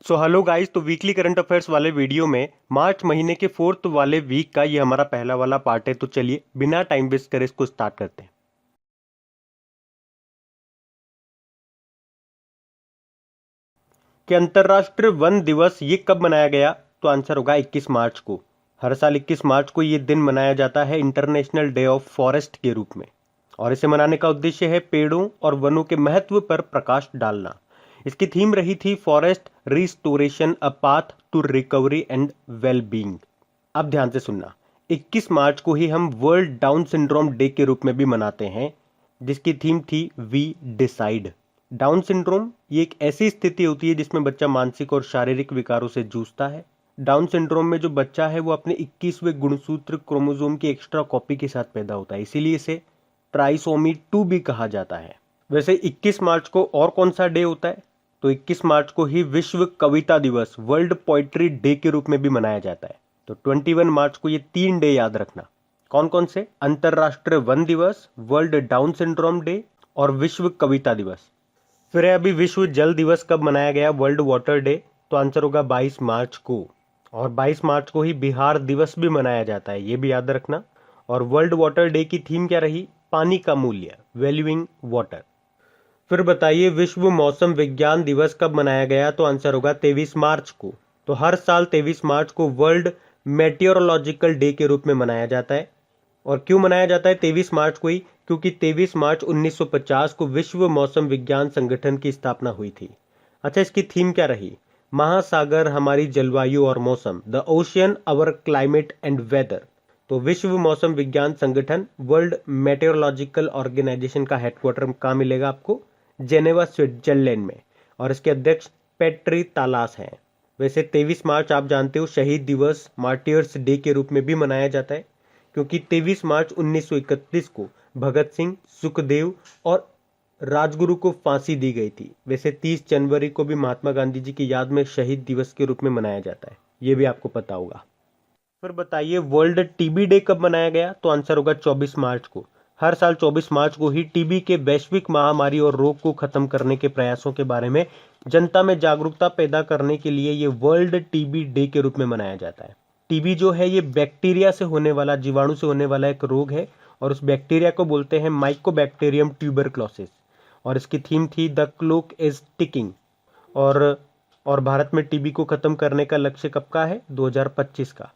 So hello guys, तो weekly current affairs वाले video में मार्च महीने के 4th वाले वीक का ये हमारा पहला वाला पार्ट है। तो चलिए बिना टाइम वेस्ट करे इसको स्टार्ट करते हैं। कि अंतर्राष्ट्रीय वन दिवस ये कब मनाया गया? तो आंसर होगा 21 मार्च को। हर साल 21 मार्च को ये दिन मनाया जाता है इंटरनेशनल डे ऑफ फॉरेस्ट के रूप में, और इसे मनाने का उद्देश्य है पेड़ों और वनों के महत्व पर प्रकाश डालना। इसकी थीम रही थी forest restoration, a path to recovery and well being. अब ध्यान से सुनना, 21 मार्च को ही हम वर्ल्ड डाउन सिंड्रोम डे के रूप में भी मनाते हैं, जिसकी थीम थी वी डिसाइड। डाउन सिंड्रोम ये एक ऐसी स्थिति होती है जिसमें बच्चा मानसिक और शारीरिक विकारों से जूझता है। डाउन सिंड्रोम में जो बच्चा है वो अपने 21वें गुणसूत्र क्रोमोसोम की एक्स्ट्रा कॉपी के साथ पैदा होता है, इसीलिए इसे ट्राइसोमी 2 भी कहा जाता है। वैसे 21 मार्च को और कौन सा डे होता है? तो 21 मार्च को ही विश्व कविता दिवस, वर्ल्ड पोइट्री डे के रूप में भी मनाया जाता है। तो 21 मार्च को ये 3 डे याद रखना। कौन कौन से? अंतरराष्ट्रीय वन दिवस, वर्ल्ड डाउन सिंड्रोम डे और विश्व कविता दिवस। फिर है अभी विश्व जल दिवस कब मनाया गया? World water day. तो आंसर होगा 22 मार्च को। और 22 मार्च को ही बिहार दिवस भी मनाया जाता है, ये भी याद रखना। और वर्ल्ड वाटर डे की थीम क्या रही? पानी का मूल्य, वैल्यूइंग वाटर। फिर बताइए विश्व मौसम विज्ञान दिवस कब मनाया गया? तो आंसर होगा 23 मार्च को। तो हर साल 23 मार्च को वर्ल्ड मेटियोरोलॉजिकल डे के रूप में मनाया जाता है। और क्यों मनाया जाता है 23 मार्च को ही? क्योंकि 23 मार्च 1950 को विश्व मौसम विज्ञान संगठन की स्थापना हुई थी। अच्छा, इसकी थीम क्या रही? महासागर हमारी जलवायु और मौसम, the ocean our climate and weather. तो विश्व मौसम विज्ञान संगठन, वर्ल्ड मेटेरोलॉजिकल ऑर्गेनाइजेशन का हेडक्वार्टर कहाँ मिलेगा आपको? जेनेवा, स्विट्जरलैंड में। और इसके अध्यक्ष पेट्री तालास हैं। वैसे 23 मार्च आप जानते हो शहीद दिवस, मार्टियर्स डे के रूप में भी मनाया जाता है, क्योंकि 23 मार्च 1931 को भगत सिंह, सुखदेव और राजगुरु को फांसी दी गई थी। वैसे 30 जनवरी को भी महात्मा गांधी जी की याद में शहीद दिवस के रूप में मनाया जाता है, ये भी आपको पता होगा। फिर बताइए वर्ल्ड टीबी डे कब मनाया गया? तो आंसर होगा 24 मार्च को। हर साल 24 मार्च को ही टीबी के वैश्विक महामारी और रोग को खत्म करने के प्रयासों के बारे में जनता में जागरूकता पैदा करने के लिए ये वर्ल्ड टीबी डे के रूप में मनाया जाता है। टीबी जो है ये बैक्टीरिया से होने वाला, जीवाणु से होने वाला एक रोग है, और उस बैक्टीरिया को बोलते हैं माइकोबैक्टीरियम ट्यूबरक्लोसिस। और इसकी थीम थी द क्लोक इज टिकिंग। और भारत में टीबी को खत्म करने का लक्ष्य कब का है? 2025 का।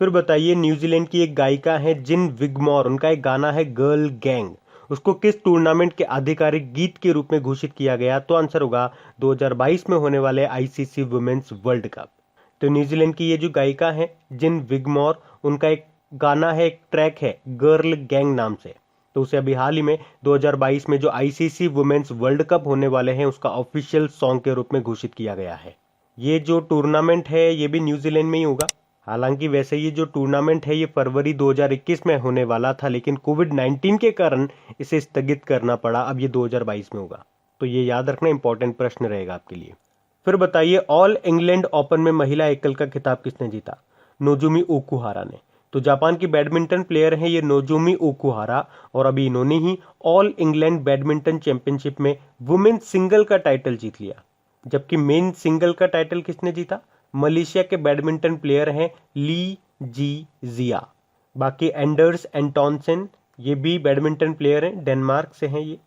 फिर बताइए न्यूजीलैंड की एक गायिका है जिन विगमोर, उनका एक गाना है गर्ल गैंग, उसको किस टूर्नामेंट के आधिकारिक गीत के रूप में घोषित किया गया? तो आंसर होगा 2022 में होने वाले आईसीसी वुमेन्स वर्ल्ड कप। तो न्यूजीलैंड की ये जो गायिका है जिन विगमोर, उनका एक गाना है, एक ट्रैक है गर्ल गैंग नाम से। तो उसे अभी हाल ही में 2022 में जो आईसीसी वुमेन्स वर्ल्ड कप होने वाले हैं उसका ऑफिशियल सॉन्ग के रूप में घोषित किया गया है। ये जो टूर्नामेंट है ये भी न्यूजीलैंड में ही होगा। हालांकि वैसे ये जो टूर्नामेंट है ये फरवरी 2021 में होने वाला था, लेकिन कोविड-19 के कारण इसे स्थगित करना पड़ा। अब ये 2022 में होगा, तो ये याद रखना, इंपॉर्टेंट प्रश्न रहेगा आपके लिए। फिर बताइए ऑल इंग्लैंड ओपन में महिला एकल का खिताब किसने जीता? नोजोमी ओकुहारा ने। तो जापान की बैडमिंटन प्लेयर हैं ये नोजोमी ओकुहारा, और अभी इन्होंने ही ऑल इंग्लैंड बैडमिंटन चैंपियनशिप में वुमेन सिंगल का टाइटल जीत लिया। जबकि मेन सिंगल का टाइटल किसने जीता? मलेशिया के बैडमिंटन प्लेयर हैं ली जी जिया। बाकी एंडर्स एंटोनसन, ये भी बैडमिंटन प्लेयर हैं, डेनमार्क से हैं ये।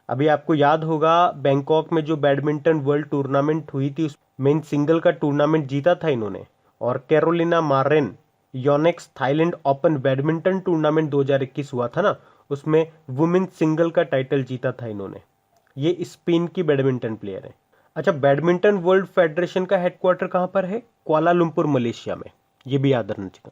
अभी आपको याद होगा बैंकॉक में जो बैडमिंटन वर्ल्ड टूर्नामेंट हुई थी उस मेन सिंगल का टूर्नामेंट जीता था इन्होंने। और Carolina Marin, Yonex Thailand open badminton tournament 2021 हुआ था ना, उसमें वुमेन सिंगल का टाइटल जीता था इन्होंने। ये स्पेन की बैडमिंटन प्लेयर है। अच्छा, बैडमिंटन वर्ल्ड फेडरेशन का हेडक्वार्टर कहां पर है? कुआलालंपुर, मलेशिया में। ये भी याद रखना चाहिए।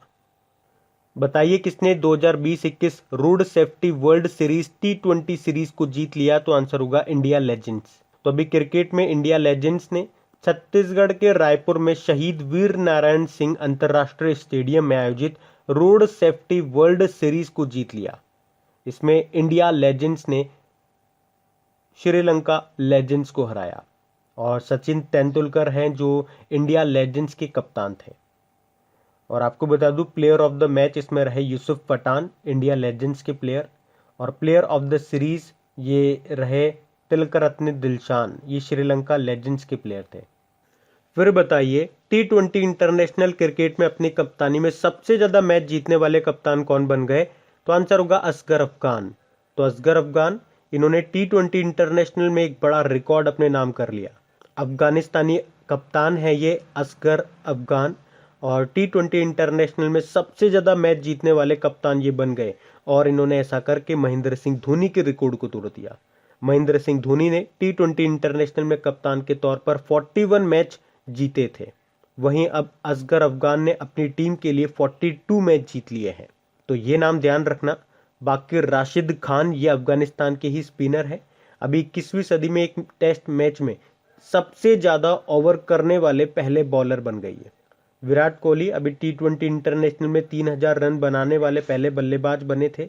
बताइए किसने 2020-21 road safety world series T20 series को जीत लिया? तो आंसर होगा इंडिया लेजेंड्स। तो अभी क्रिकेट में इंडिया लेजेंड्स ने छत्तीसगढ़ के रायपुर में शहीद वीर नारायण सिंह अंतर्राष्ट्रीय स्टेडियम में आयोजित रोड सेफ्टी वर्ल्ड सीरीज को जीत लिया। इसमें इंडिया लेजेंड्स ने श्रीलंका लेजेंड्स को हराया। और सचिन तेंदुलकर हैं जो इंडिया लेजेंड्स के कप्तान थे। और आपको बता दूं प्लेयर ऑफ द मैच इसमें रहे यूसुफ पठान, इंडिया लेजेंड्स के प्लेयर। और प्लेयर ऑफ द सीरीज ये रहे तिलकरत्ने दिलशान, ये श्रीलंका लेजेंड्स के प्लेयर थे। फिर बताइए T20 इंटरनेशनल क्रिकेट में अपनी कप्तानी में सबसे ज्यादा मैच जीतने वाले कप्तान कौन बन गए? तो आंसर होगा असगर अफगान। तो असगर अफगान, इन्होंने T20 इंटरनेशनल में एक बड़ा रिकॉर्ड अपने नाम कर लिया। अफगानिस्तानी कप्तान है ये असगर अफगान, और T20 इंटरनेशनल में सबसे ज्यादा मैच जीतने वाले कप्तान ये बन गए, और इन्होंने ऐसा करके महेंद्र सिंह धोनी के रिकॉर्ड को तोड़ दिया। महेंद्र सिंह धोनी ने T20 इंटरनेशनल में कप्तान के तौर पर 41 मैच जीते थे। वहीं अब असगर अफगान ने अपनी टीम के लिए 42 मैच जीत लिए हैं। तो ये नाम ध्यान रखना। बाकी राशिद खान, ये अफगानिस्तान के ही स्पिनर है। अभी 21वीं सदी में एक टेस्ट मैच में सबसे ज्यादा ओवर करने वाले पहले बॉलर बन गई है। विराट कोहली अभी T20 इंटरनेशनल में 3000 रन बनाने वाले पहले बल्लेबाज बने थे।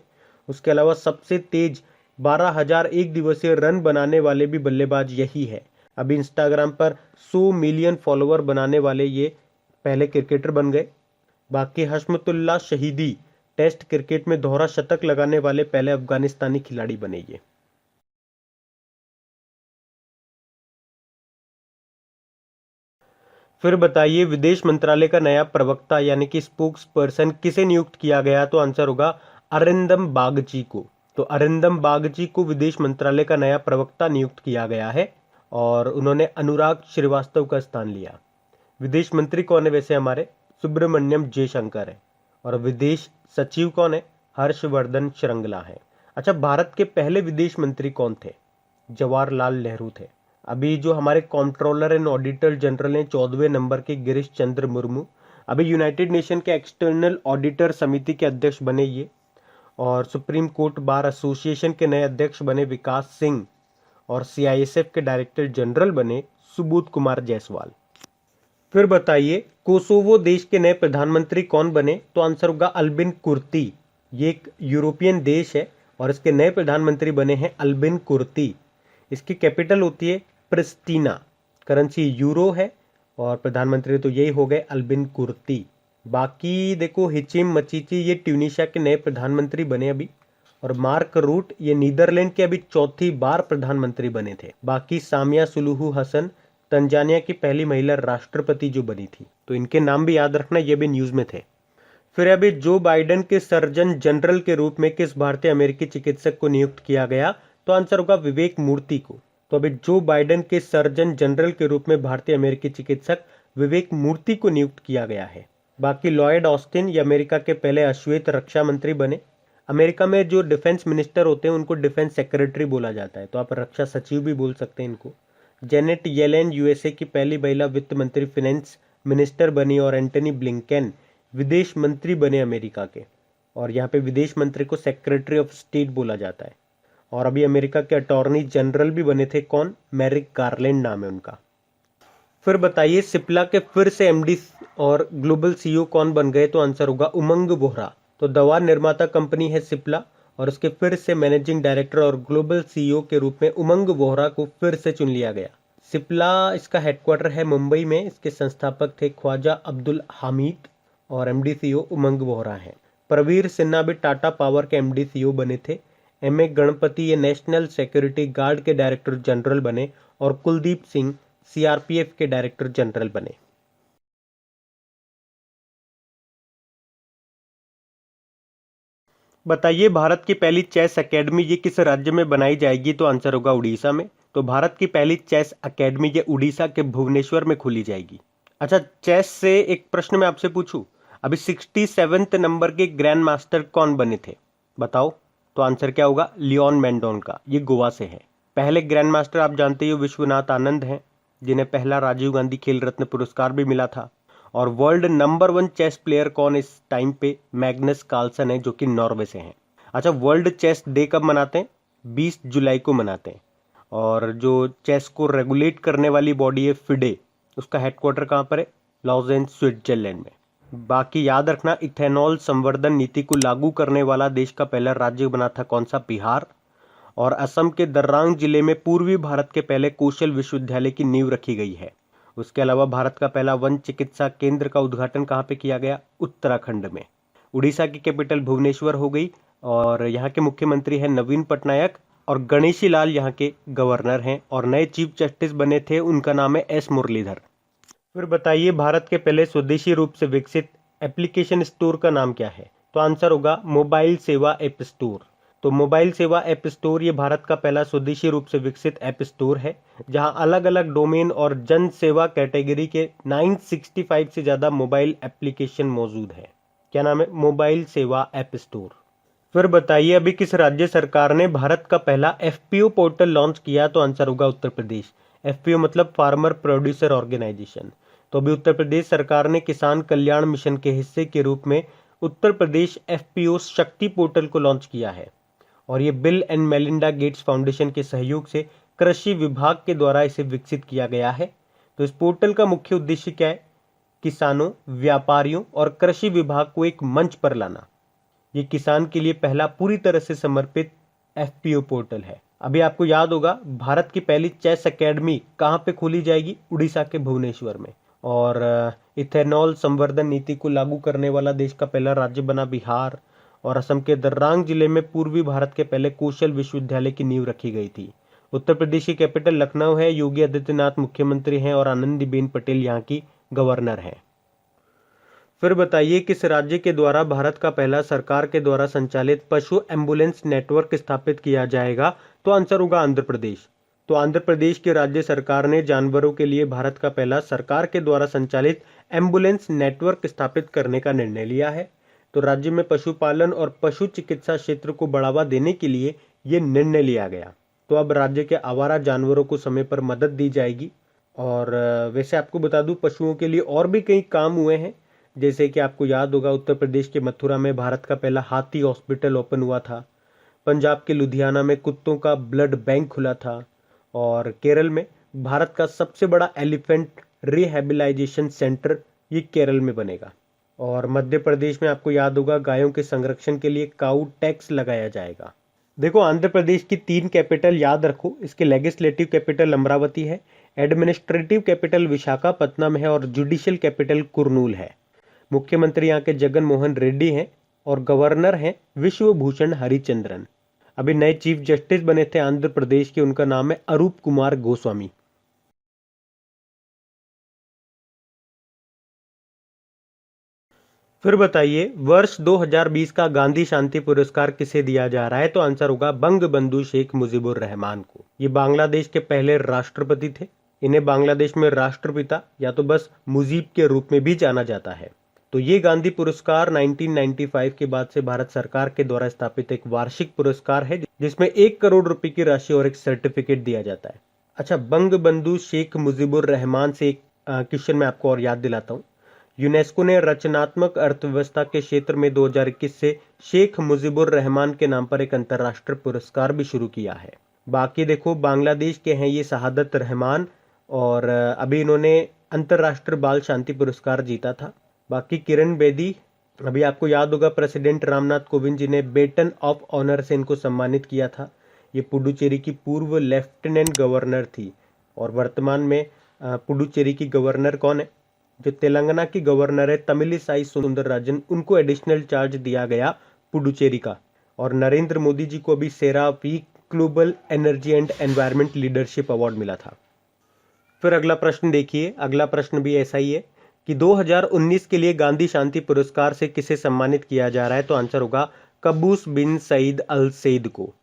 उसके अलावा सबसे तेज 12,000 एक दिवसीय रन बनाने वाले भी बल्लेबाज यही है। अभी इंस्टाग्राम पर 100 मिलियन फॉलोवर बनाने वाले ये पहले क्रिकेटर बन गए। बाकी हशमतुल्लाह शहीदी टेस्ट क्रिकेट में दोहरा शतक लगाने वाले पहले अफगानिस्तानी खिलाड़ी बने ये। फिर बताइए विदेश मंत्रालय का नया प्रवक्ता यानी कि स्पोक्स पर्सन किसे नियुक्त किया गया? तो आंसर होगा अरिंदम बागची को। तो अरिंदम बागची को विदेश मंत्रालय का नया प्रवक्ता नियुक्त किया गया है, और उन्होंने अनुराग श्रीवास्तव का स्थान लिया। विदेश मंत्री कौन है वैसे? हमारे सुब्रमण्यम जयशंकर है। और विदेश सचिव कौन है? हर्षवर्धन श्रृंगला है। अच्छा, भारत के पहले विदेश मंत्री कौन थे? जवाहरलाल नेहरू थे। अभी जो हमारे कंट्रोलर एंड ऑडिटर जनरल हैं 14वें नंबर के गिरीश चंद्र मुर्मू, अभी यूनाइटेड नेशन के एक्सटर्नल ऑडिटर समिति के अध्यक्ष बने ये। और सुप्रीम कोर्ट बार एसोसिएशन के नए अध्यक्ष बने विकास सिंह, और CISF के डायरेक्टर जनरल बने सुबोध कुमार जायसवाल। फिर बताइए कोसोवो देश के नए प्रधानमंत्री कौन बने? तो आंसर होगा अल्बिन कुर्ती। ये एक यूरोपियन देश है, और इसके नए प्रधानमंत्री बने हैं अल्बिन कुर्ती। इसकी कैपिटल होती है प्रिस्टीना, करेंसी यूरो है, और प्रधानमंत्री तो यही हो गए अल्बिन कुर्ती। बाकी देखो हिचिम मचीची ये ट्यूनिशिया के नए प्रधानमंत्री बने अभी, और मार्क रूट ये नीदरलैंड के अभी चौथी बार प्रधानमंत्री बने थे। बाकी सामिया सुलूहू हसन तंजानिया की पहली महिला राष्ट्रपति जो बनी थी। तो इनके नाम भी याद रखना, ये भी न्यूज में थे। फिर अभी जो बाइडेन के सर्जन जनरल के रूप में किस भारतीय अमेरिकी चिकित्सक को नियुक्त किया गया? तो आंसर होगा विवेक मूर्ति को। तो अभी जो बाइडेन के सर्जन जनरल के रूप में भारतीय अमेरिकी चिकित्सक विवेक मूर्ति को नियुक्त किया गया है। बाकी लॉयड ऑस्टिन ये अमेरिका के पहले अश्वेत रक्षा मंत्री बने। अमेरिका में जो डिफेंस मिनिस्टर होते हैं उनको डिफेंस सेक्रेटरी बोला जाता है, तो आप रक्षा सचिव भी बोल सकते हैं इनको। जेनेट येलेन USA की पहली महिला वित्त मंत्री फिनेंस मिनिस्टर बनी, और एंटनी ब्लिंकन विदेश मंत्री बने अमेरिका के, और यहाँ पे विदेश मंत्री को सेक्रेटरी ऑफ स्टेट बोला जाता है। और अभी अमेरिका के अटॉर्नी जनरल भी बने थे, कौन? मैरिक गारलैंड नाम है उनका। फिर बताइए सिप्ला के फिर से MD और ग्लोबल CEO कौन बन गए? तो आंसर होगा उमंग बोहरा। तो दवा निर्माता कंपनी है सिप्ला, और उसके फिर से मैनेजिंग डायरेक्टर और ग्लोबल CEO के रूप में उमंग बोहरा को फिर से चुन लिया गया। सिप्ला इसका हेडक्वार्टर है मुंबई में। इसके संस्थापक थे ख्वाजा अब्दुल हामिद, और MD CEO उमंग बोहरा हैं। प्रवीर सिन्हा भी टाटा पावर के MD CEO बने थे। MA गणपति ये नेशनल सिक्योरिटी गार्ड के डायरेक्टर जनरल बने, और कुलदीप सिंह CRPF के डायरेक्टर जनरल बने। बताइए भारत की पहली चेस एकेडमी ये किस राज्य में बनाई जाएगी? तो आंसर होगा उड़ीसा में। तो भारत की पहली चेस एकेडमी ये उड़ीसा के भुवनेश्वर में खोली जाएगी। अच्छा, चेस से एक प्रश्न मैं आपसे पूछूं, अभी 67वें नंबर के ग्रैंड मास्टर कौन बने थे? बताओ। तो आंसर क्या होगा? लियोन मेंडोन का। ये गोवा से है। पहले ग्रैंड मास्टर आप जानते हो विश्वनाथ आनंद हैं, जिन्हें पहला राजीव गांधी खेल रत्न पुरस्कार भी मिला था। और वर्ल्ड नंबर 1 चेस प्लेयर कौन इस टाइम पे? मैग्नस कार्लसन है, जो कि नॉर्वे से हैं। अच्छा, वर्ल्ड चेस डे कब मनाते हैं? 20 जुलाई को मनाते हैं। और जो चेस को रेगुलेट करने वाली बॉडी है फिडे, उसका हेडक्वार्टर कहाँ पर है? लॉजेन स्विट्जरलैंड में। बाकी याद रखना इथेनॉल संवर्धन नीति को लागू करने वाला देश का पहला राज्य बना था कौन सा? बिहार। और असम के दर्रांग जिले में पूर्वी भारत के पहले कौशल विश्वविद्यालय की नींव रखी गई है। उसके अलावा भारत का पहला वन चिकित्सा केंद्र का उद्घाटन कहाँ पे किया गया? उत्तराखंड में। उड़ीसा की कैपिटल भुवनेश्वर हो गई, और यहाँ के मुख्यमंत्री हैं नवीन पटनायक, और गणेशी लाल यहाँ के गवर्नर हैं और नए चीफ जस्टिस बने थे, उनका नाम है एस मुरलीधर। फिर बताइए भारत के पहले स्वदेशी रूप से विकसित एप्लीकेशन स्टोर का नाम क्या है? तो आंसर होगा मोबाइल सेवा ऐप स्टोर। तो मोबाइल सेवा ऐप स्टोर ये भारत का पहला स्वदेशी रूप से विकसित ऐप स्टोर है, जहां अलग अलग डोमेन और जन सेवा कैटेगरी के 965 से ज़्यादा मोबाइल एप्लीकेशन मौजूद है। क्या नाम है? मोबाइल सेवा ऐप स्टोर। फिर बताइए अभी किस राज्य सरकार ने भारत का पहला एफपीओ पोर्टल लॉन्च किया? तो आंसर होगा उत्तर प्रदेश। एफपीओ मतलब फार्मर प्रोड्यूसर ऑर्गेनाइजेशन। तो अभी उत्तर प्रदेश सरकार ने किसान कल्याण मिशन के हिस्से के रूप में उत्तर प्रदेश एफपीओ शक्ति पोर्टल को लॉन्च किया है और ये bill and Melinda Gates foundation के सहयोग से कृषि विभाग के द्वारा इसे विकसित किया गया है। तो इस पोर्टल का मुख्य उद्देश्य क्या है? किसानों, व्यापारियों और कृषि विभाग को एक मंच पर लाना। ये किसान के लिए पहला पूरी तरह से समर्पित एफपीओ पोर्टल है। अभी आपको याद होगा भारत की पहली चेस एकेडमी कहाँ पे खोली जाएगी? उड़ीसा के भुवनेश्वर में। और इथेनॉल संवर्धन नीति को लागू करने वाला देश का पहला राज्य बना बिहार। और असम के दर्रांग जिले में पूर्वी भारत के पहले कौशल विश्वविद्यालय की नींव रखी गई थी। उत्तर प्रदेश की कैपिटल लखनऊ है, योगी आदित्यनाथ मुख्यमंत्री हैं और आनंदीबेन पटेल यहाँ की गवर्नर हैं। फिर बताइए किस राज्य के द्वारा भारत का पहला सरकार के द्वारा संचालित पशु एम्बुलेंस नेटवर्क स्थापित किया जाएगा? तो आंसर होगा आंध्र प्रदेश। तो आंध्र प्रदेश की राज्य सरकार ने जानवरों के लिए भारत का पहला सरकार के द्वारा संचालित एम्बुलेंस नेटवर्क स्थापित करने का निर्णय लिया है। तो राज्य में पशुपालन और पशु चिकित्सा क्षेत्र को बढ़ावा देने के लिए ये निर्णय लिया गया। तो अब राज्य के आवारा जानवरों को समय पर मदद दी जाएगी। और वैसे आपको बता दूं पशुओं के लिए और भी कई काम हुए हैं, जैसे कि आपको याद होगा उत्तर प्रदेश के मथुरा में भारत का पहला हाथी हॉस्पिटल ओपन हुआ था। पंजाब के लुधियाना में कुत्तों का ब्लड बैंक खुला था। और केरल में भारत का सबसे बड़ा एलिफेंट रिहैबिलाइजेशन सेंटर ये केरल में बनेगा। और मध्य प्रदेश में आपको याद होगा गायों के संरक्षण के लिए काऊ टैक्स लगाया जाएगा। देखो आंध्र प्रदेश की 3 कैपिटल याद रखो। इसके लेजिस्लेटिव कैपिटल अमरावती है, एडमिनिस्ट्रेटिव कैपिटल विशाखापत्तनम है और जुडिशियल कैपिटल कुर्नूल है। मुख्यमंत्री यहाँ के जगन मोहन रेड्डी हैं और गवर्नर हैं विश्वभूषण हरिचंद्रन। अभी नए चीफ जस्टिस बने थे आंध्र प्रदेश के, उनका नाम है अरूप कुमार गोस्वामी। फिर बताइए वर्ष 2020 का गांधी शांति पुरस्कार किसे दिया जा रहा है? तो आंसर होगा बंग बंधु शेख मुजीबुर रहमान को। ये बांग्लादेश के पहले राष्ट्रपति थे। इन्हें बांग्लादेश में राष्ट्रपिता या तो बस मुजीब के रूप में भी जाना जाता है। तो ये गांधी पुरस्कार 1995 के बाद से भारत सरकार के द्वारा स्थापित एक वार्षिक पुरस्कार है, जिसमें 1 करोड़ रुपए की राशि और एक सर्टिफिकेट दिया जाता है। अच्छा, बंग बंधु शेख मुजीबुर रहमान से एक क्वेश्चन मैं आपको और याद दिलाता हूँ। यूनेस्को ने रचनात्मक अर्थव्यवस्था के क्षेत्र में 2021 से शेख मुजीबुर रहमान के नाम पर एक अंतर्राष्ट्रीय पुरस्कार भी शुरू किया है। बाकी देखो बांग्लादेश के हैं ये शहादत रहमान और अभी इन्होंने अंतर्राष्ट्रीय बाल शांति पुरस्कार जीता था। बाकी किरण बेदी, अभी आपको याद होगा प्रेसिडेंट रामनाथ कोविंद जी ने बेटन ऑफ ऑनर से इनको सम्मानित किया था। ये पुडुचेरी की पूर्व लेफ्टिनेंट गवर्नर थी और वर्तमान में पुडुचेरी की गवर्नर कौन है? जो तेलंगाना की गवर्नर है तमिलिसाई सुंदरराजन, उनको एडिशनल चार्ज दिया गया पुडुचेरी का। और नरेंद्र मोदी जी को अभी CERAWeek global energy and environment leadership award मिला था। फिर अगला प्रश्न देखिए, अगला प्रश्न भी ऐसा ही है कि 2019 के लिए गांधी शांति पुरस्कार से किसे सम्मानित किया जा रहा है? तो आंसर होगा कबूस बिन सईद अल सईद को।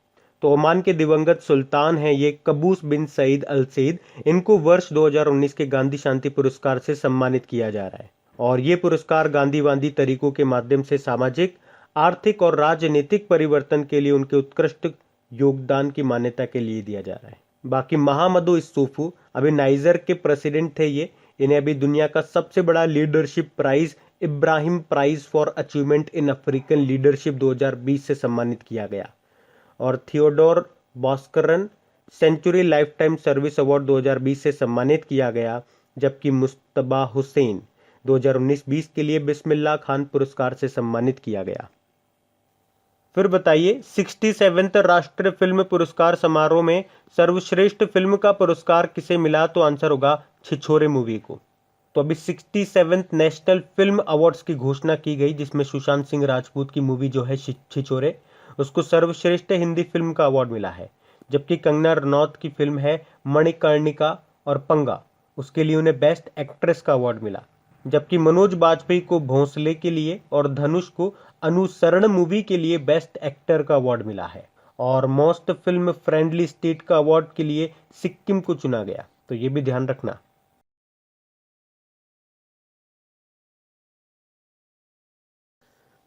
तो ओमान के दिवंगत सुल्तान हैं ये कबूस बिन सईद अल सईद, इनको वर्ष 2019 के गांधी शांति पुरस्कार से सम्मानित किया जा रहा है। और ये पुरस्कार गांधीवादी तरीकों के माध्यम से सामाजिक, आर्थिक और राजनीतिक परिवर्तन के लिए उनके उत्कृष्ट योगदान की मान्यता के लिए दिया जा रहा है। बाकी महामदू इस्सोफू अभी नाइजर के प्रेसिडेंट थे ये, इन्हें अभी दुनिया का सबसे बड़ा leadership prize Ibrahim prize for achievement in African leadership 2020 से सम्मानित किया गया। और थियोडोर बॉस्करन century lifetime service award 2020 से सम्मानित किया गया, जबकि मुस्तबा हुसैन 2019-20 के लिए बिस्मिल्लाह खान पुरस्कार से सम्मानित किया गया। फिर बताइए 67वें राष्ट्रीय फिल्म पुरस्कार समारोह में सर्वश्रेष्ठ फिल्म का पुरस्कार किसे मिला? तो आंसर होगा छिछोरे मूवी को। तो अभी 67वें नेशनल फिल्म अवार्ड्स की घोषणा की गई, जिसमें सुशांत सिंह राजपूत की मूवी जो है छिछोरे, उसको सर्वश्रेष्ठ हिंदी फिल्म का अवार्ड मिला है। जबकि कंगना रनौत की फिल्म है मणिकर्णिका और पंगा, उसके लिए उन्हें बेस्ट एक्ट्रेस का अवार्ड मिला। जबकि मनोज बाजपेयी को भोंसले के लिए और धनुष को अनुसरण मूवी के लिए बेस्ट एक्टर का अवार्ड मिला है। और मोस्ट फिल्म फ्रेंडली स्टेट का अवार्ड के लिए सिक्किम को चुना गया, तो ये भी ध्यान रखना।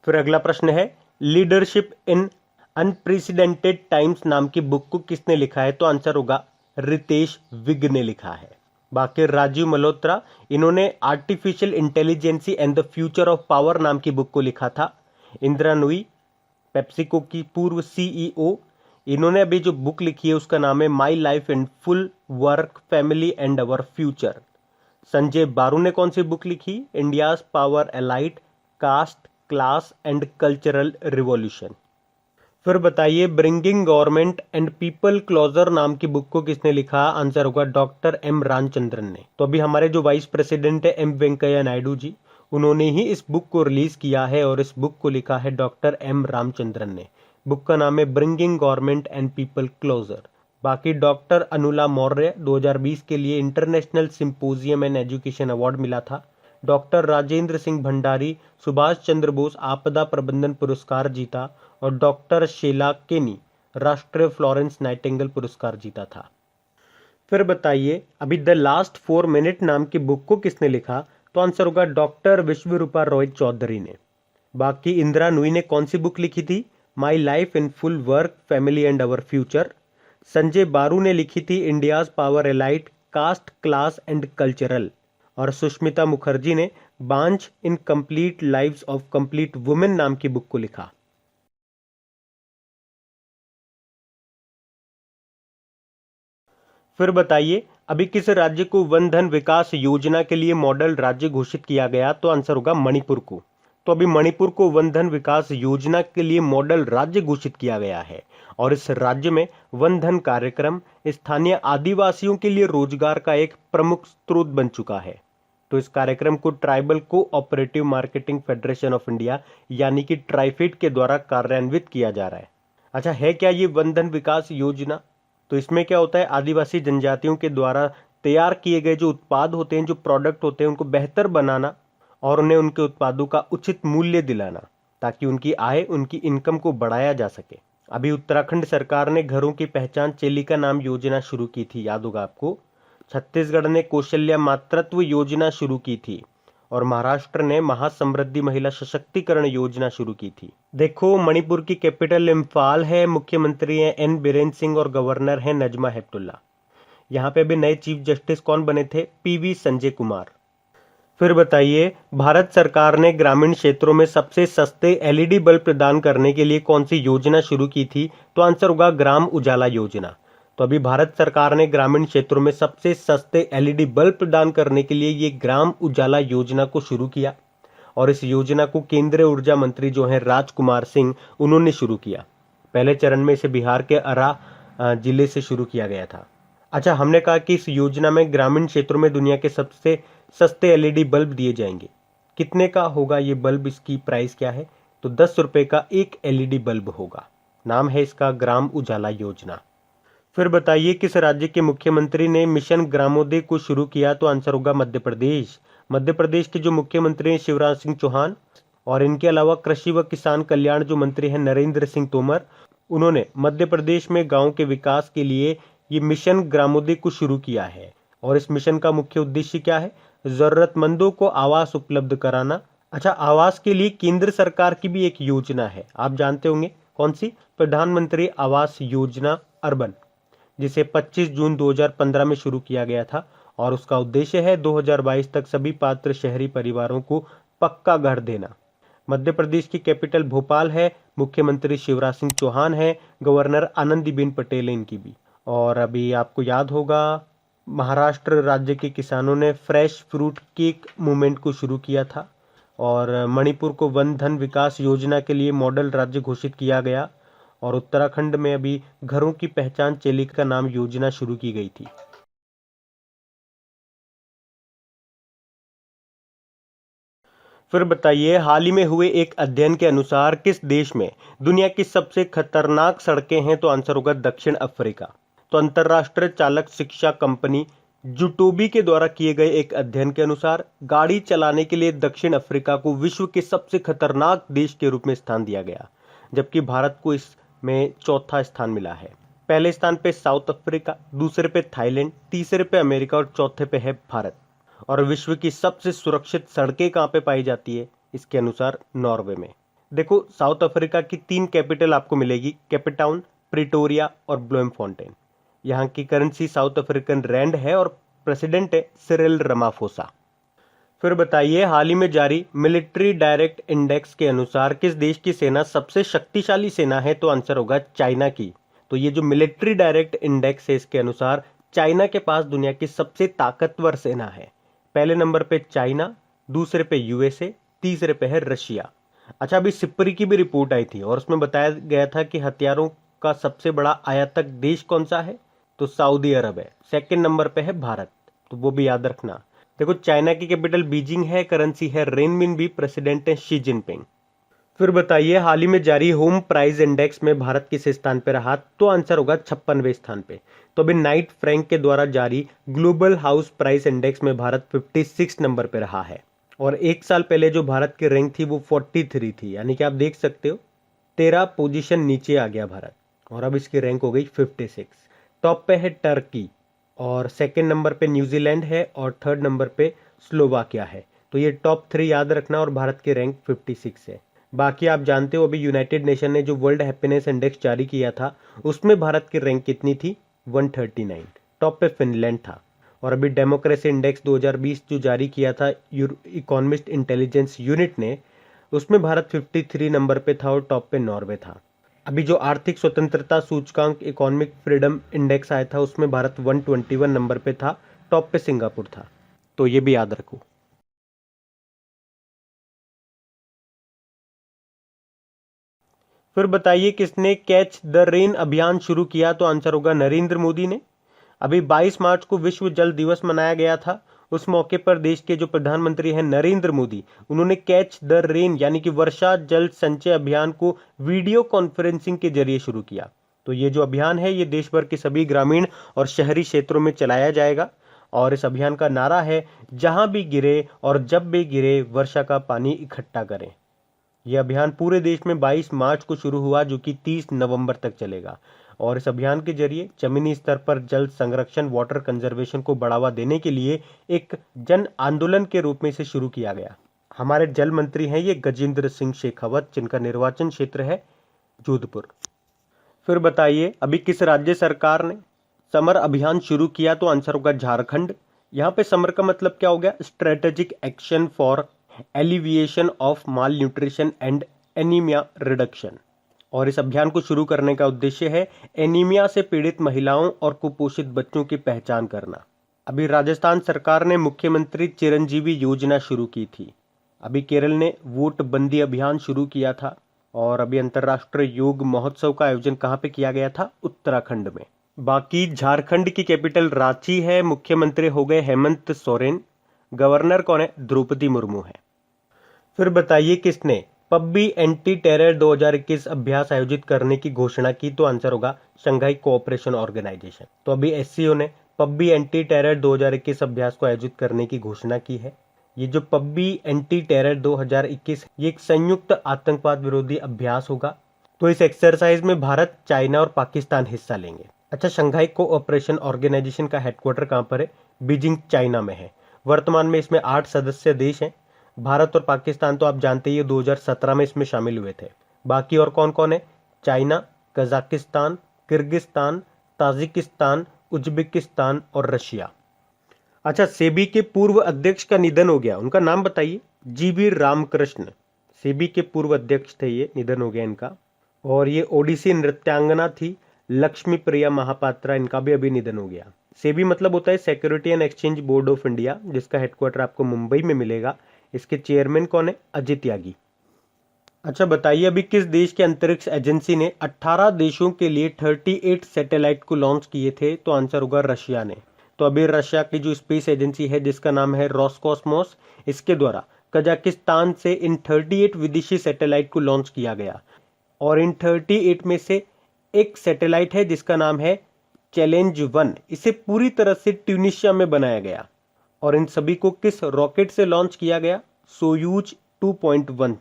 फिर अगला प्रश्न है, लीडरशिप इन अनप्रेसिडेंटेड टाइम्स नाम की बुक को किसने लिखा है? तो आंसर होगा रितेश विग ने लिखा है। बाकी राजीव मल्होत्रा, इन्होंने artificial intelligence and the future of power नाम की बुक को लिखा था। इंदिरा नूई, पेप्सिको की पूर्व सीईओ, इन्होंने अभी जो बुक लिखी है उसका नाम है my life in full work family and our future. Sanjay Baru ने कौन सी बुक लिखी? India's power elite, caste, class and cultural revolution. फिर बताइए, bringing government and people closer नाम की बुक को किसने लिखा? आंसर होगा डॉक्टर एम रामचंद्रन ने। तो अभी हमारे जो वाइस प्रेसिडेंट है एम वेंकैया नायडू जी, उन्होंने ही इस बुक को रिलीज किया है और इस बुक को लिखा है डॉक्टर एम रामचंद्रन ने। बुक का नाम है bringing government and people closer. बाकी डॉक्टर अनुला मौर्य 2020 के लिए international symposium and education award मिला था। डॉक्टर राजेंद्र सिंह भंडारी सुभाष चंद्र बोस आपदा प्रबंधन पुरस्कार जीता और डॉक्टर शीला केनी राष्ट्रीय फ्लोरेंस नाइटिंगेल पुरस्कार जीता था। फिर बताइए, अभी द लास्ट 4 मिनट नाम की बुक को किसने लिखा? तो आंसर होगा डॉक्टर विश्वरूपा रॉय चौधरी ने। बाकी इंदिरा नूई ने कौन सी बुक लिखी थी? My life in full work family and our future. Sanjay Baru ने लिखी थी India's power elite, caste, class and cultural. और सुष्मिता मुखर्जी ने बांझ in complete lives of complete women नाम की बुक को लिखा। फिर बताइए, अभी किस राज्य को वन धन विकास योजना के लिए मॉडल राज्य घोषित किया गया? तो आंसर होगा मणिपुर को। तो अभी मणिपुर को वन धन विकास योजना के लिए मॉडल राज्य घोषित किया गया है और इस राज्य में वन धन कार्यक्रम स्थानीय आदिवासियों के लिए रोजगार का एक प्रमुख स्रोत बन चुका है। तो इस कार्यक्रम को tribal cooperative marketing federation of India यानी कि ट्राइफेड के द्वारा कार्यान्वित किया जा रहा है। अच्छा, है क्या ये वन धन विकास योजना? तो इसमें क्या होता है, आदिवासी जनजातियों के द्वारा तैयार किए गए जो उत्पाद होते हैं, जो प्रोडक्ट होते हैं, उनको बेहतर बनाना और उन्हें उनके उत्पादों का उचित मूल्य दिलाना ताकि उनकी आय, उनकी इनकम को बढ़ाया जा सके। अभी उत्तराखंड सरकार ने घरों की पहचान चेलिका नाम योजना शुरू की थी, याद होगा आपको। छत्तीसगढ़ ने कौशल्या मातृत्व योजना शुरू की थी और महाराष्ट्र ने महासमृद्धि महिला सशक्तिकरण योजना शुरू की थी। देखो, मणिपुर की कैपिटल इम्फाल है, मुख्यमंत्री हैं एन बीरेन सिंह और गवर्नर हैं नजमा हेपतुल्ला। यहाँ पे अभी नए चीफ जस्टिस कौन बने थे? पीवी संजय कुमार। फिर बताइए, भारत सरकार ने ग्रामीण क्षेत्रों में सबसे सस्ते एलईडी बल्ब प्रदान करने के लिए कौन सी योजना शुरू की थी? तो आंसर होगा ग्राम उजाला योजना। तो अभी भारत सरकार ने ग्रामीण क्षेत्रों में सबसे सस्ते एलईडी बल्ब प्रदान करने के लिए ये ग्राम उजाला योजना को शुरू किया और इस योजना को केंद्रीय ऊर्जा मंत्री जो हैं राजकुमार सिंह, उन्होंने शुरू किया। पहले चरण में इसे बिहार के अरा जिले से शुरू किया गया था। अच्छा, हमने कहा कि इस योजना में ग्रामीण क्षेत्रों में दुनिया के सबसे सस्ते एलईडी बल्ब दिए जाएंगे। कितने का होगा ये बल्ब? इसकी प्राइस क्या है? तो 10 रुपए का एक एलईडी बल्ब होगा। नाम है इसका ग्राम उजाला योजना। फिर बताइए, किस राज्य के मुख्यमंत्री ने मिशन ग्रामोदय को शुरू किया? तो आंसर होगा मध्य प्रदेश। मध्य प्रदेश के जो मुख्यमंत्री हैं शिवराज सिंह चौहान और इनके अलावा कृषि व किसान कल्याण जो मंत्री हैं नरेंद्र सिंह तोमर, उन्होंने मध्य प्रदेश में गांव के विकास के लिए ये मिशन ग्रामोदय को शुरू किया है। और इस मिशन का मुख्य उद्देश्य क्या है? जरूरतमंदों को आवास उपलब्ध कराना। अच्छा, आवास के लिए केंद्र सरकार की भी एक योजना है, आप जानते होंगे कौन सी? प्रधानमंत्री आवास योजना अर्बन, जिसे 25 जून 2015 में शुरू किया गया था और उसका उद्देश्य है 2022 तक सभी पात्र शहरी परिवारों को पक्का घर देना। मध्य प्रदेश की कैपिटल भोपाल है, मुख्यमंत्री शिवराज सिंह चौहान है, गवर्नर आनंदीबेन पटेल है इनकी भी। और अभी आपको याद होगा, महाराष्ट्र राज्य के किसानों ने फ्रेश फ्रूट केक मूवमेंट को शुरू किया था और मणिपुर को वन धन विकास योजना के लिए मॉडल राज्य घोषित किया गया और उत्तराखंड में अभी घरों की पहचान चेलिका नाम योजना शुरू की गई थी। फिर बताइए, हाल ही में हुए एक अध्ययन के अनुसार किस देश में दुनिया की सबसे खतरनाक सड़कें हैं? तो आंसर होगा दक्षिण अफ्रीका। तो अंतरराष्ट्रीय चालक शिक्षा कंपनी जुटोबी के द्वारा किए गए एक अध्ययन के अनुसार गाड़ी चलाने के लिए दक्षिण अफ्रीका को विश्व के सबसे खतरनाक देश के रूप में स्थान दिया गया, जबकि भारत को इसमें चौथा स्थान मिला है। पहले स्थान पे साउथ अफ्रीका, दूसरे पे थाईलैंड, तीसरे पे अमेरिका और चौथे पे है भारत। और विश्व की सबसे सुरक्षित सड़कें कहाँ पे पाई जाती है? इसके अनुसार नॉर्वे में। देखो, साउथ अफ्रीका की 3 कैपिटल आपको मिलेगी, केपटाउन, प्रिटोरिया और ब्लोमफॉन्टेन। यहाँ की करेंसी साउथ अफ्रीकन रैंड है और प्रेसिडेंट है सिरिल रामाफोसा। फिर बताइए, हाल ही में जारी मिलिट्री डायरेक्ट इंडेक्स के अनुसार किस देश की सेना सबसे शक्तिशाली सेना है? तो आंसर होगा चाइना की। तो ये जो मिलिट्री डायरेक्ट इंडेक्स है, इसके अनुसार चाइना के पास दुनिया की सबसे ताकतवर सेना है। पहले नंबर पे चाइना, दूसरे पे यूएसए, तीसरे पे है रशिया। अच्छा, अभी सिप्री की भी रिपोर्ट आई थी और उसमें बताया गया था कि हथियारों का सबसे बड़ा आयातक देश कौन सा है? तो सऊदी अरब है। सेकंड नंबर पे है भारत, तो वो भी याद रखना। देखो, चाइना की कैपिटल बीजिंग है, करेंसी है रेनमिनबी, प्रेसिडेंट है शी जिनपिंग। फिर बताइए, हाल ही में जारी होम प्राइस इंडेक्स में भारत किस स्थान पे रहा? तो आंसर होगा 56वें स्थान पे। तो अभी नाइट फ्रैंक के द्वारा जारी ग्लोबल हाउस प्राइस इंडेक्स में भारत 56 नंबर पे रहा है। और एक साल पहले जो भारत की रैंक थी वो 43 थी, यानी कि आप देख सकते हो 13 पोजीशन नीचे आ गया भारत, और अब इसकी रैंक हो गई 56। टॉप पे है टर्की, और सेकेंड नंबर पे न्यूजीलैंड है, और थर्ड नंबर पे स्लोवाकिया है। तो ये टॉप 3 याद रखना, और भारत की रैंक 56 है। बाकी आप जानते हो, अभी यूनाइटेड नेशन ने जो वर्ल्ड हैप्पीनेस इंडेक्स जारी किया था उसमें भारत की रैंक कितनी थी? 139। टॉप पे फिनलैंड था। और अभी डेमोक्रेसी इंडेक्स 2020 जो जारी किया था इकोनॉमिस्ट इंटेलिजेंस यूनिट ने, उसमें भारत 53 नंबर पे था और टॉप पे नॉर्वे था। अभी जो आर्थिक स्वतंत्रता सूचकांक इकोनॉमिक फ्रीडम इंडेक्स आया था उसमें भारत 121 नंबर पे था, टॉप पे सिंगापुर था। तो ये भी याद रखो। फिर बताइए, किसने कैच द रेन अभियान शुरू किया? तो आंसर होगा नरेंद्र मोदी ने। अभी 22 मार्च को विश्व जल दिवस मनाया गया था। उस मौके पर देश के जो प्रधानमंत्री हैं नरेंद्र मोदी, उन्होंने कैच द रेन यानी कि वर्षा जल संचय अभियान को वीडियो कॉन्फ्रेंसिंग के जरिए शुरू किया। तो ये जो अभियान है ये देश भर के सभी ग्रामीण और शहरी क्षेत्रों में चलाया जाएगा। और इस अभियान का नारा है, जहां भी गिरे और जब भी गिरे वर्षा का पानी इकट्ठा करें। यह अभियान पूरे देश में 22 मार्च को शुरू हुआ, जो कि 30 नवंबर तक चलेगा। और इस अभियान के जरिए जमीनी स्तर पर जल संरक्षण, वाटर कंजर्वेशन को बढ़ावा देने के लिए एक जन आंदोलन के रूप में इसे शुरू किया गया। हमारे जल मंत्री हैं ये गजेंद्र सिंह शेखावत, जिनका निर्वाचन क्षेत्र है जोधपुर। फिर बताइए, अभी किस राज्य सरकार ने समर अभियान शुरू किया? तो आंसर होगा झारखंड। यहाँ पे समर का मतलब क्या हो गया? Strategic action for alleviation of mall nutrition and anaemia reduction. और इस अभियान को शुरू करने का उद्देश्य है एनीमिया से पीड़ित महिलाओं और कुपोषित बच्चों की पहचान करना। अभी राजस्थान सरकार ने मुख्यमंत्री चिरंजीवी योजना शुरू की थी। अभी केरल ने वोट बंदी अभियान शुरू किया था। और अभी अंतर्राष्ट्रीय योग महोत्सव का आयोजन कहाँ पे किया गया था? उत्तराखंड में। बाकी झारखंड की कैपिटल रांची है, मुख्यमंत्री हो गए हेमंत सोरेन, गवर्नर कौन है? द्रौपदी मुर्मू है। फिर बताइए, किसने पब्बी एंटी टेरर 2021 अभ्यास आयोजित करने की घोषणा की? तो आंसर होगा शंघाई कोऑपरेशन ऑर्गेनाइजेशन। तो अभी एससीओ ने पब्बी एंटी टेरर 2021 अभ्यास को आयोजित करने की घोषणा की है। ये जो पब्बी एंटी टेरर 2021 ये एक संयुक्त आतंकवाद विरोधी अभ्यास होगा। तो इस एक्सरसाइज में भारत, चाइना और पाकिस्तान हिस्सा लेंगे। अच्छा, शंघाई कोऑपरेशन ऑर्गेनाइजेशन का हेडक्वार्टर कहाँ पर है? बीजिंग, चाइना में है। वर्तमान में इसमें 8 सदस्य देश हैं। भारत और पाकिस्तान तो आप जानते ही 2017 में इसमें शामिल हुए थे। बाकी और कौन कौन है? China, Kazakhstan, Kyrgyzstan, Tajikistan, Uzbekistan और रशिया। अच्छा, सेबी के पूर्व अध्यक्ष का निधन हो गया, उनका नाम बताइए। जीवी रामकृष्ण, सेबी के पूर्व अध्यक्ष थे, ये निधन हो गया इनका। और ये ओडिसी नृत्यांगना थी लक्ष्मी प्रिया महापात्रा, इनका भी अभी निधन हो गया। सेबी मतलब होता है security and exchange board of India, जिसका हेडक्वार्टर आपको मुंबई में मिलेगा। इसके चेयरमैन कौन है? अजय त्यागी। अच्छा बताइए, अभी किस देश के अंतरिक्ष एजेंसी ने 18 देशों के लिए 38 सैटेलाइट को लॉन्च किए थे? तो आंसर होगा रशिया ने। तो अभी रशिया की जो स्पेस एजेंसी है जिसका नाम है रोसकॉस्मोस, इसके द्वारा कजाकिस्तान से इन 38 विदेशी सैटेलाइट को लॉन्च किया गया और इन 38 में से एक सैटेलाइट है जिसका नाम है चैलेंज 1। इसे पूरी तरह से ट्यूनिशिया में बनाया गया और इन सभी को किस रॉकेट से लॉन्च किया गया? सोयूज 2.1।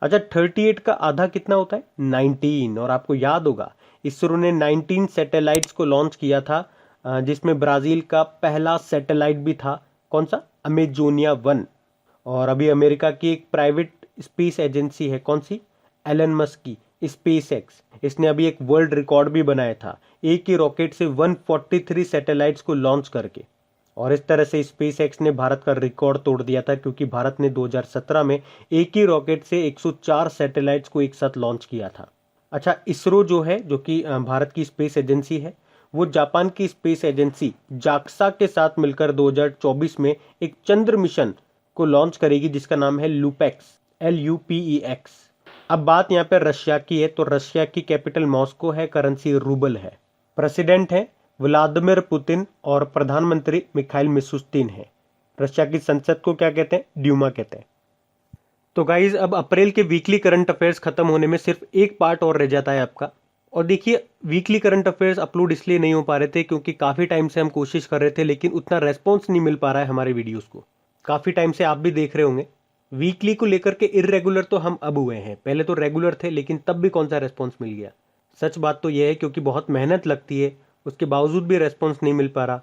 अच्छा, 38 का आधा कितना होता है? 19। और आपको याद होगा इसरो ने 19 सैटेलाइट्स को लॉन्च किया था, जिसमें ब्राजील का पहला सैटेलाइट भी था। कौन सा? अमेजोनिया 1। और अभी अमेरिका की एक प्राइवेट स्पेस एजेंसी है, कौन सी? एलन मस्क की स्पेस एक्स। इसने अभी एक वर्ल्ड रिकॉर्ड भी बनाया था, एक ही रॉकेट से 143 सैटेलाइट्स को लॉन्च करके। और इस तरह से स्पेस एक्स ने भारत का रिकॉर्ड तोड़ दिया था, क्योंकि भारत ने 2017 में एक ही रॉकेट से 104 सैटेलाइट्स को एक साथ लॉन्च किया था। अच्छा, इसरो जो है, जो कि भारत की स्पेस एजेंसी है, वो जापान की स्पेस एजेंसी जाक्सा के साथ मिलकर 2024 में एक चंद्र मिशन को लॉन्च करेगी जिसका नाम है लुपेक्स, LUPEX। अब बात यहाँ पे रशिया की है, तो रशिया की कैपिटल मॉस्को है, करेंसी रूबल है, प्रेसिडेंट है व्लादिमीर पुतिन और प्रधानमंत्री मिखाइल मिशुस्तिन है। रशिया की संसद को क्या कहते हैं? ड्यूमा कहते हैं। तो गाइज, अब अप्रैल के वीकली करंट अफेयर्स खत्म होने में सिर्फ एक पार्ट और रह जाता है आपका। और देखिए, वीकली करंट अफेयर्स अपलोड इसलिए नहीं हो पा रहे थे क्योंकि काफ़ी टाइम से हम कोशिश कर रहे थे, लेकिन उतना रेस्पॉन्स नहीं मिल पा रहा है हमारे वीडियोस को। काफ़ी टाइम से आप भी देख रहे होंगे, वीकली को लेकर के इर्रेगुलर तो हम अब हुए हैं, पहले तो रेगुलर थे, लेकिन तब भी कौन सा रेस्पॉन्स मिल गया? सच बात तो यह है, क्योंकि बहुत मेहनत लगती है, उसके बावजूद भी रेस्पॉन्स नहीं मिल पा रहा।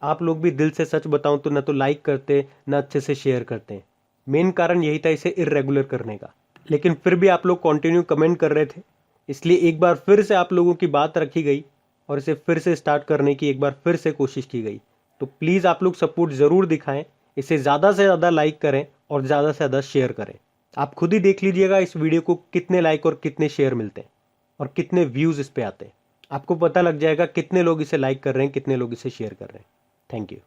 आप लोग भी दिल से सच बताऊं तो ना तो लाइक करते, ना अच्छे से शेयर करते। मेन कारण यही था इसे इर्रेगुलर करने का, लेकिन फिर भी आप लोग कंटिन्यू कमेंट कर रहे थे, इसलिए एक बार फिर से आप लोगों की बात रखी गई और इसे फिर से स्टार्ट करने की एक बार फिर से कोशिश की गई। तो प्लीज़ आप लोग सपोर्ट ज़रूर दिखाएं, इसे ज़्यादा से ज़्यादा लाइक करें और ज़्यादा से ज़्यादा शेयर करें। आप खुद ही देख लीजिएगा इस वीडियो को कितने लाइक और कितने शेयर मिलते हैं और कितने व्यूज़ इस पर आते हैं। आपको पता लग जाएगा कितने लोग इसे लाइक कर रहे हैं, कितने लोग इसे शेयर कर रहे हैं। Thank you.